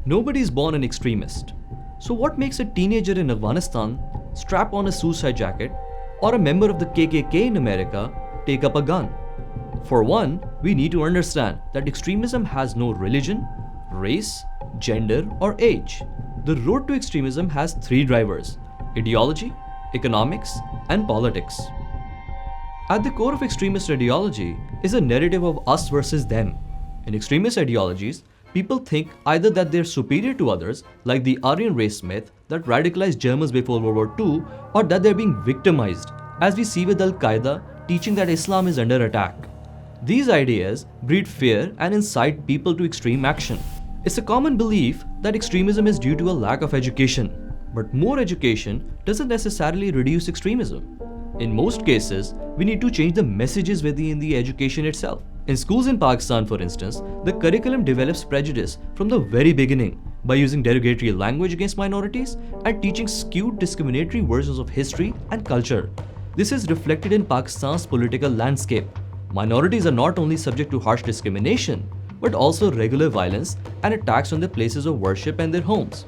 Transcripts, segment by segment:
Nobody is born an extremist. So what makes a teenager in Afghanistan strap on a suicide jacket or a member of the KKK in America take up a gun? For one, we need to understand that extremism has no religion, race, gender, or age. The road to extremism has three drivers: ideology, economics, and politics. At the core of extremist ideology is a narrative of us versus them. In extremist ideologies, people think either that they're superior to others, like the Aryan race myth that radicalized Germans before World War II, or that they're being victimized, as we see with Al-Qaeda teaching that Islam is under attack. These ideas breed fear and incite people to extreme action. It's a common belief that extremism is due to a lack of education, but more education doesn't necessarily reduce extremism. In most cases, we need to change the messages within the education itself. In schools in Pakistan, for instance, the curriculum develops prejudice from the very beginning by using derogatory language against minorities and teaching skewed discriminatory versions of history and culture. This is reflected in Pakistan's political landscape. Minorities are not only subject to harsh discrimination, but also regular violence and attacks on their places of worship and their homes.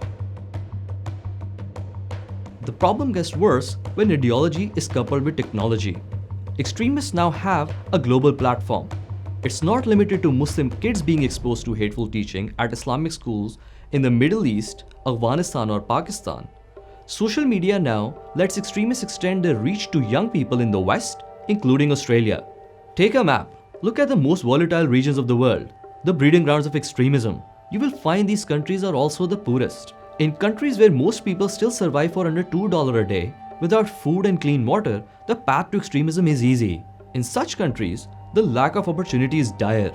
The problem gets worse when ideology is coupled with technology. Extremists now have a global platform. It's not limited to Muslim kids being exposed to hateful teaching at Islamic schools in the Middle East, Afghanistan, or Pakistan. Social media now lets extremists extend their reach to young people in the West, including Australia. Take a map. Look at the most volatile regions of the world, the breeding grounds of extremism. You will find these countries are also the poorest. In countries where most people still survive for under $2 a day, without food and clean water, the path to extremism is easy. In such countries, the lack of opportunity is dire.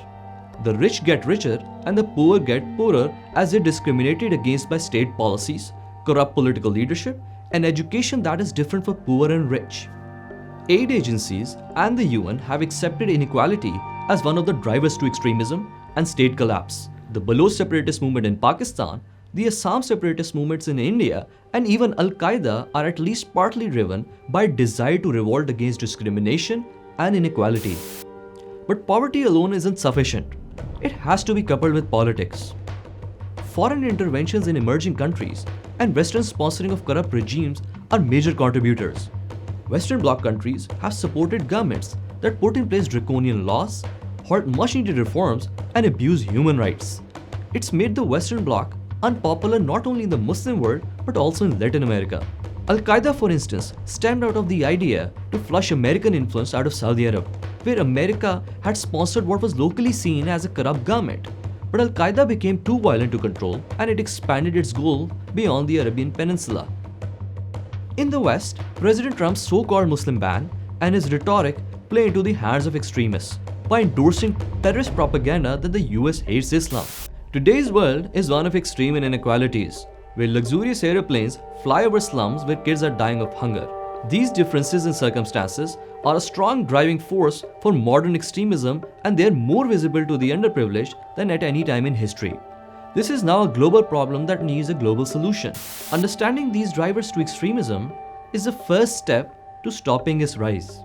The rich get richer and the poor get poorer as they're discriminated against by state policies, corrupt political leadership, and education that is different for poor and rich. Aid agencies and the UN have accepted inequality as one of the drivers to extremism and state collapse. The Baloch separatist movement in Pakistan, the Assam separatist movements in India, and even Al-Qaeda are at least partly driven by a desire to revolt against discrimination and inequality. But poverty alone isn't sufficient. It has to be coupled with politics. Foreign interventions in emerging countries and Western sponsoring of corrupt regimes are major contributors. Western Bloc countries have supported governments that put in place draconian laws, halt much-needed reforms, and abuse human rights. It's made the Western Bloc unpopular not only in the Muslim world but also in Latin America. Al-Qaeda, for instance, stemmed out of the idea to flush American influence out of Saudi Arabia, where America had sponsored what was locally seen as a corrupt government. But Al-Qaeda became too violent to control and it expanded its goal beyond the Arabian Peninsula. In the West, President Trump's so-called Muslim ban and his rhetoric play into the hands of extremists by endorsing terrorist propaganda that the US hates Islam. Today's world is one of extreme inequalities, where luxurious aeroplanes fly over slums where kids are dying of hunger. These differences in circumstances are a strong driving force for modern extremism, and they are more visible to the underprivileged than at any time in history. This is now a global problem that needs a global solution. Understanding these drivers to extremism is the first step to stopping its rise.